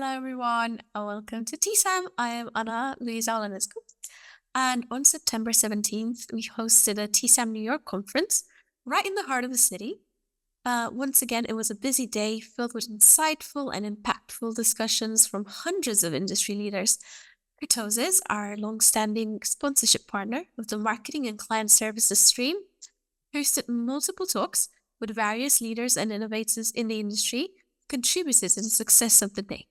Hello, everyone, and welcome to TSAM. I am Anna Luisa Olanescu, and on September 17th, we hosted a TSAM New York conference right in the heart of the city. Once again, it was a busy day filled with insightful and impactful discussions from hundreds of industry leaders. Kurtosys, our long-standing sponsorship partner of the marketing and client services stream, hosted multiple talks with various leaders and innovators in the industry, contributed to the success of the day.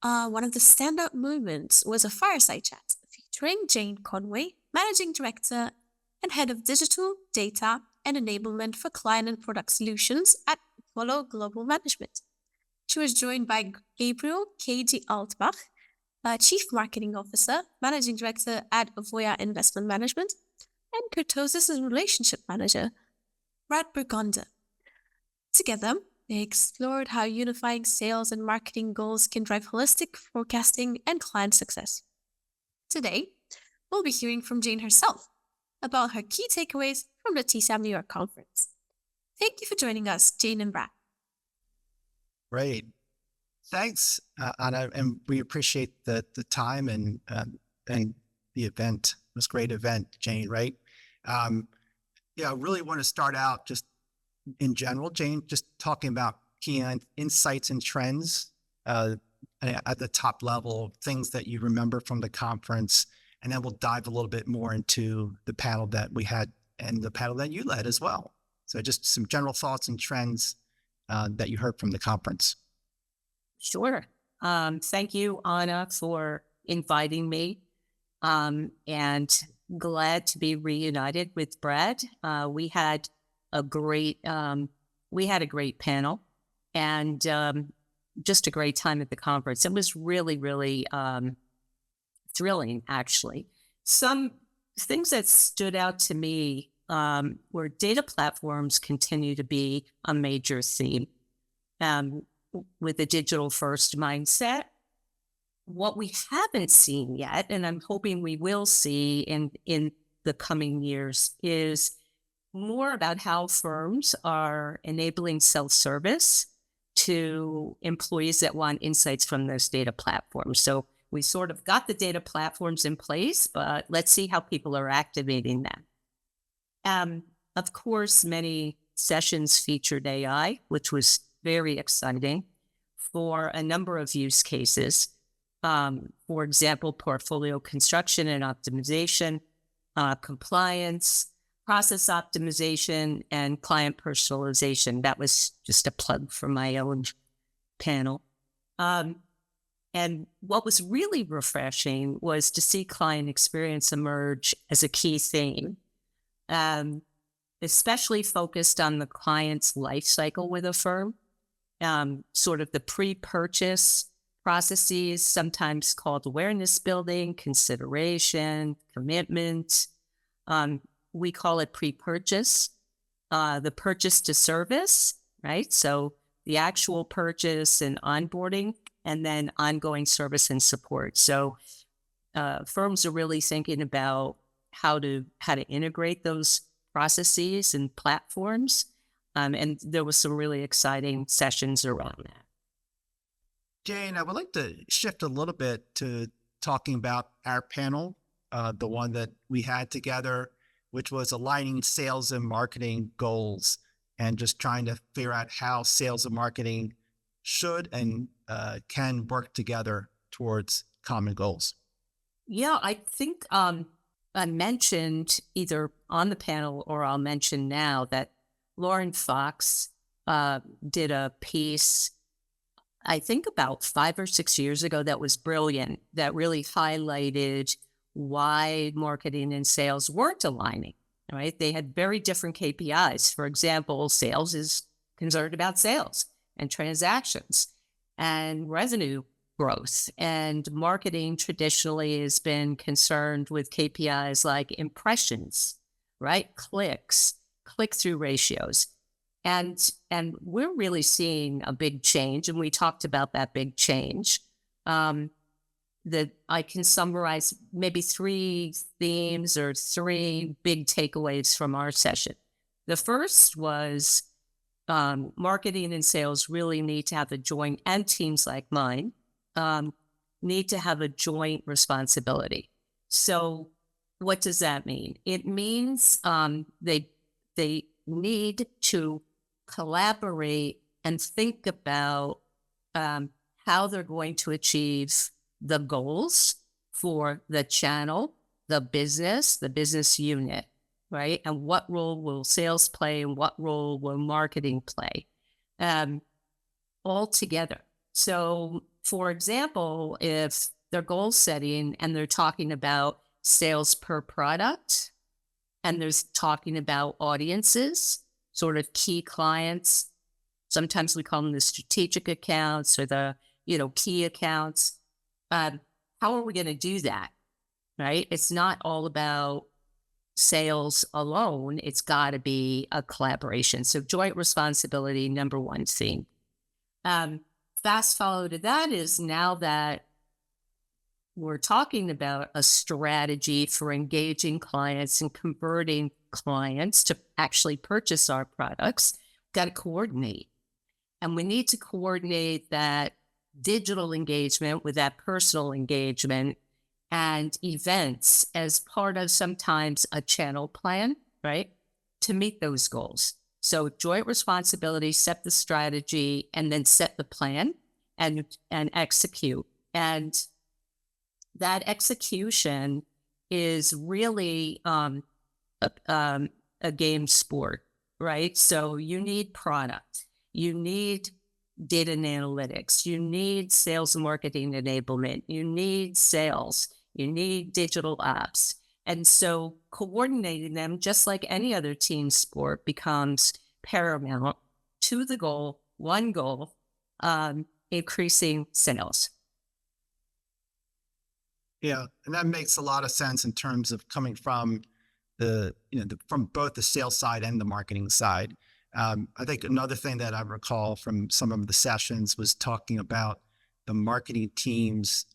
One of the standout moments was a fireside chat featuring Jane Conway, Managing Director and Head of Digital, Data, and Enablement for Client and Product Solutions at Voya Global Management. She was joined by Gabriel, Keiji Altbach, Chief Marketing Officer, Managing Director at Voya Investment Management, and Kurtosys' Relationship Manager, Burgunder. Together, they explored how unifying sales and marketing goals can drive holistic forecasting and client success. Today, we'll be hearing from Jane herself about her key takeaways from the TSAM New York conference. Thank you for joining us, Jane and Brad. Great. Thanks, Anna, and we appreciate the time and the event. It was a great event, Jane, right? I really want to start out just in general, Jane, just talking about key insights and trends at the top level, things that you remember from the conference, and then we'll dive a little bit more into the panel that we had and the panel that you led as well. So just some general thoughts and trends that you heard from the conference. Sure. Thank you, Anna, for inviting me, and glad to be reunited with Brad. We had a great panel and just a great time at the conference. It was really, really thrilling, actually. Some things that stood out to me were data platforms continue to be a major theme with a digital-first mindset. What we haven't seen yet, and I'm hoping we will see in the coming years, is more about how firms are enabling self-service to employees that want insights from those data platforms. So we sort of got the data platforms in place, but let's see how people are activating them. Of course, many sessions featured AI, which was very exciting for a number of use cases. For example, portfolio construction and optimization, compliance, process optimization, and client personalization. That was just a plug for my own panel. And what was really refreshing was to see client experience emerge as a key theme, especially focused on the client's life cycle with a firm, sort of the pre-purchase processes, sometimes called awareness building, consideration, commitment. We call it pre-purchase, the purchase to service, right? So the actual purchase and onboarding, and then ongoing service and support. So firms are really thinking about how to integrate those processes and platforms. And there was some really exciting sessions around that. Jane, I would like to shift a little bit to talking about our panel, the one that we had together, which was aligning sales and marketing goals and just trying to figure out how sales and marketing should and can work together towards common goals. Yeah, I think I mentioned either on the panel or I'll mention now that Lauren Fox did a piece, I think about 5 or 6 years ago, that was brilliant, that really highlighted why marketing and sales weren't aligning, right? They had very different KPIs. For example, sales is concerned about sales and transactions and revenue growth. And marketing traditionally has been concerned with KPIs like impressions, right? Clicks, click-through ratios. And we're really seeing a big change, and we talked about that big change. That I can summarize maybe 3 themes or 3 big takeaways from our session. The first was marketing and sales really need to have a joint, and teams like mine need to have a joint responsibility. So what does that mean? It means they need to collaborate and think about how they're going to achieve the goals for the channel, the business unit, right? And what role will sales play and what role will marketing play all together. So, for example, if they're goal setting and they're talking about sales per product, and there's talking about audiences, sort of key clients. Sometimes we call them the strategic accounts or the, key accounts. How are we going to do that? Right? It's not all about sales alone. It's got to be a collaboration. So joint responsibility, number one thing. Fast follow to that is, now that we're talking about a strategy for engaging clients and converting clients to actually purchase our products, we've got to coordinate. And we need to coordinate that digital engagement with that personal engagement and events as part of sometimes a channel plan, right, to meet those goals. So joint responsibility, set the strategy, and then set the plan and execute. And that execution is really a game sport, right? So you need product, you need data and analytics, you need sales and marketing enablement, you need sales, you need digital apps. And so coordinating them, just like any other team sport, becomes paramount to the goal, one goal, increasing sales. Yeah, and that makes a lot of sense in terms of coming from from both the sales side and the marketing side. I think another thing that I recall from some of the sessions was talking about the marketing teams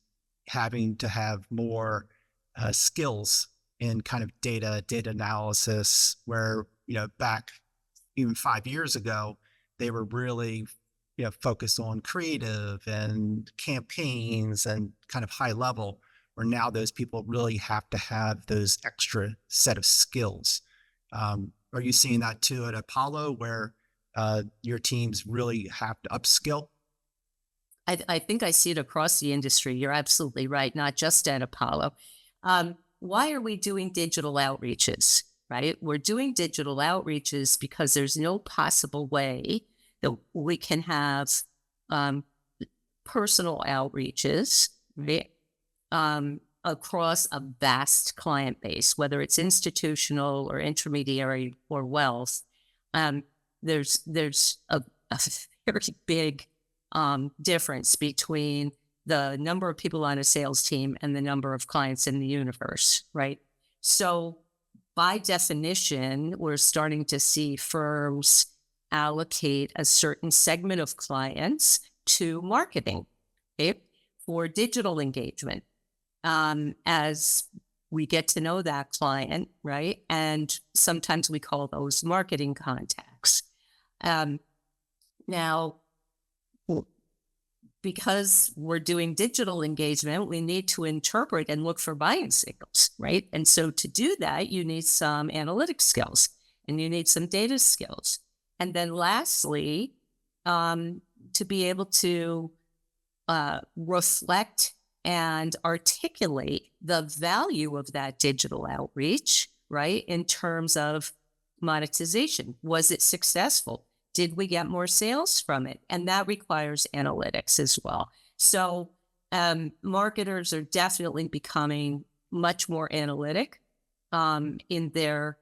having to have more skills in kind of data analysis, where, back even 5 years ago, they were really, focused on creative and campaigns and kind of high level, where now those people really have to have those extra set of skills. Are you seeing that too at Apollo, where your teams really have to upskill? I think I see it across the industry. You're absolutely right, not just at Apollo. Why are we doing digital outreaches, right? We're doing digital outreaches because there's no possible way that we can have personal outreaches, right? Across a vast client base, whether it's institutional or intermediary or wealth. There's a very big difference between the number of people on a sales team and the number of clients in the universe, right? So by definition, we're starting to see firms allocate a certain segment of clients to marketing, okay, for digital engagement. As we get to know that client, right? And sometimes we call those marketing contacts. Now, because we're doing digital engagement, we need to interpret and look for buying signals, right? And so to do that, you need some analytic skills and you need some data skills. And then lastly, to be able to reflect and articulate the value of that digital outreach, right? In terms of monetization. Was it successful? Did we get more sales from it? And that requires analytics as well. So marketers are definitely becoming much more analytic in their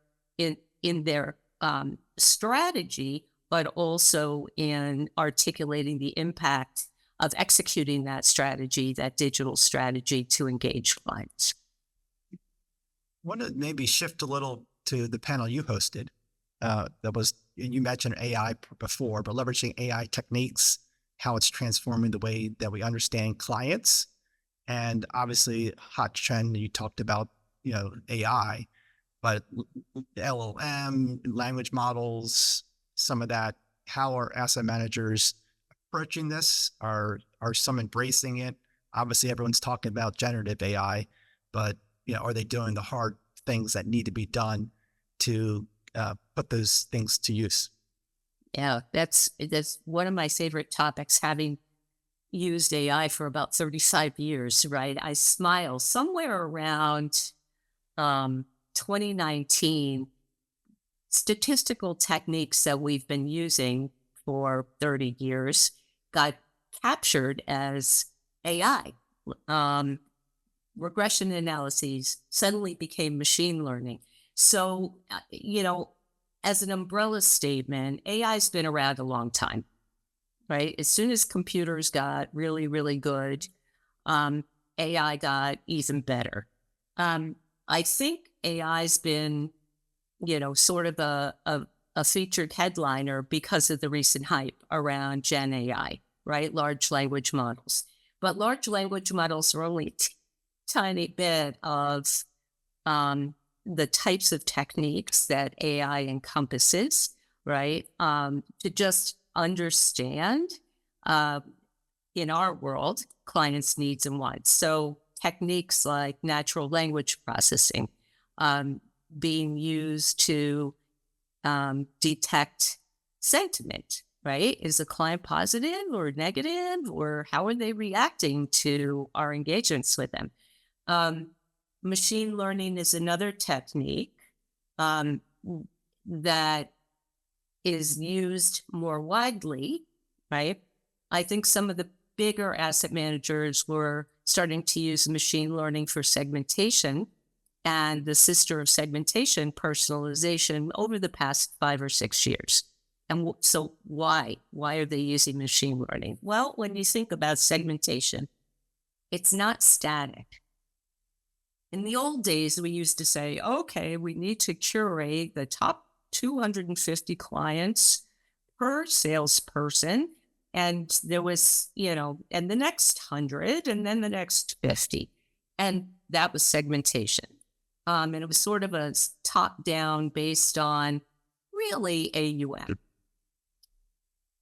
strategy, but also in articulating the impact of executing that strategy, that digital strategy, to engage clients. I want to maybe shift a little to the panel you hosted. You mentioned AI before, but leveraging AI techniques, how it's transforming the way that we understand clients. And obviously, hot trend, you talked about, AI, but LLM, language models, some of that how are asset managers approaching this? Are some embracing it? Obviously, everyone's talking about generative AI, but are they doing the hard things that need to be done to put those things to use? Yeah, that's one of my favorite topics, having used AI for about 35 years, right? I smile somewhere around 2019. Statistical techniques that we've been using for 30 years got captured as AI. Regression analyses suddenly became machine learning. So, as an umbrella statement, AI's been around a long time, right? As soon as computers got really, really good, AI got even better. I think AI's been, sort of a featured headliner because of the recent hype around Gen AI, right? Large language models. But large language models are only a tiny bit of the types of techniques that AI encompasses, right? To just understand, in our world, clients' needs and wants. So techniques like natural language processing, being used to detect sentiment, right? Is a client positive or negative, or how are they reacting to our engagements with them? Machine learning is another technique that is used more widely, right? I think some of the bigger asset managers were starting to use machine learning for segmentation, and the sister of segmentation, personalization, over the past 5 or 6 years. And so why? Why are they using machine learning? Well, when you think about segmentation, it's not static. In the old days, we used to say, okay, we need to curate the top 250 clients per salesperson. And there was, and the next 100, and then the next 50. And that was segmentation. And it was sort of a top down based on really AUM.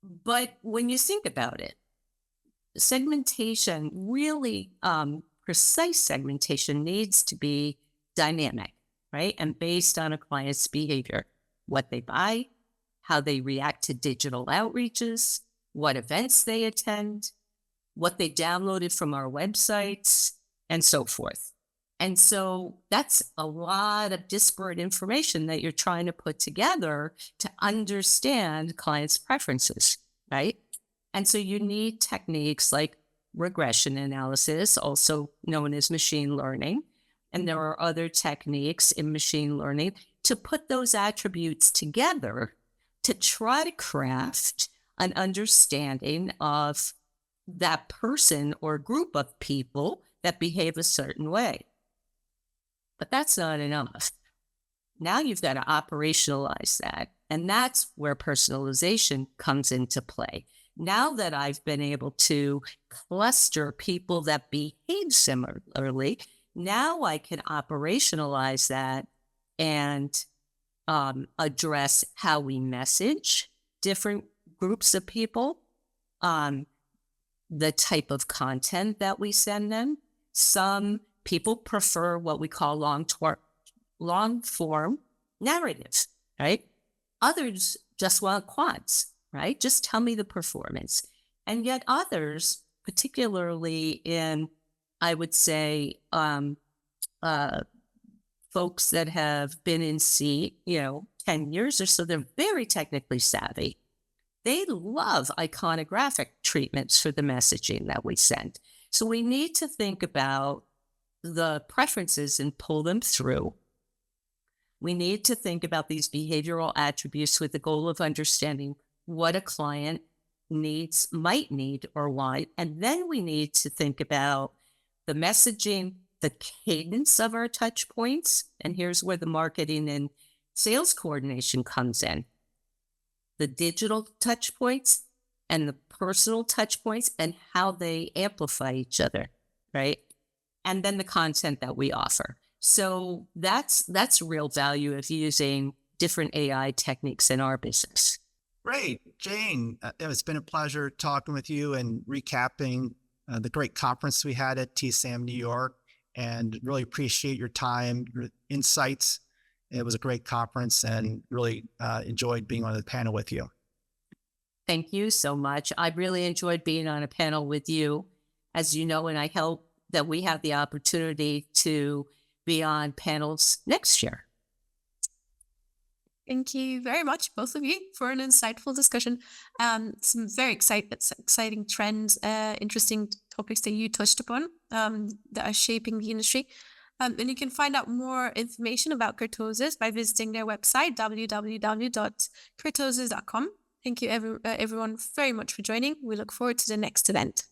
But when you think about it, segmentation, really precise segmentation, needs to be dynamic, right? And based on a client's behavior, what they buy, how they react to digital outreaches, what events they attend, what they downloaded from our websites, and so forth. And so that's a lot of disparate information that you're trying to put together to understand clients' preferences, right? And so you need techniques like regression analysis, also known as machine learning. And there are other techniques in machine learning to put those attributes together to try to craft an understanding of that person or group of people that behave a certain way. But that's not enough. Now you've got to operationalize that. And that's where personalization comes into play. Now that I've been able to cluster people that behave similarly, now I can operationalize that and address how we message different groups of people, the type of content that we send them. Some people prefer what we call long form narratives, right? Others just want quants, right? Just tell me the performance. And yet others, particularly in, I would say, folks that have been in seat, 10 years or so, they're very technically savvy. They love iconographic treatments for the messaging that we send. So we need to think about the preferences and pull them through. We need to think about these behavioral attributes with the goal of understanding what a client might need or want. And then we need to think about the messaging, the cadence of our touch points. And here's where the marketing and sales coordination comes in. The digital touch points and the personal touch points and how they amplify each other, right? And then the content that we offer. So that's real value of using different AI techniques in our business. Great, Jane. It's been a pleasure talking with you and recapping the great conference we had at TSAM New York, and really appreciate your time, your insights. It was a great conference, and really enjoyed being on the panel with you. Thank you so much. I really enjoyed being on a panel with you, as you know, and I hope that we have the opportunity to be on panels next year. Thank you very much, both of you, for an insightful discussion. Some very exciting trends, interesting topics that you touched upon that are shaping the industry. And you can find out more information about Kurtosys by visiting their website, www.kurtosys.com. Thank you, everyone, very much for joining. We look forward to the next event.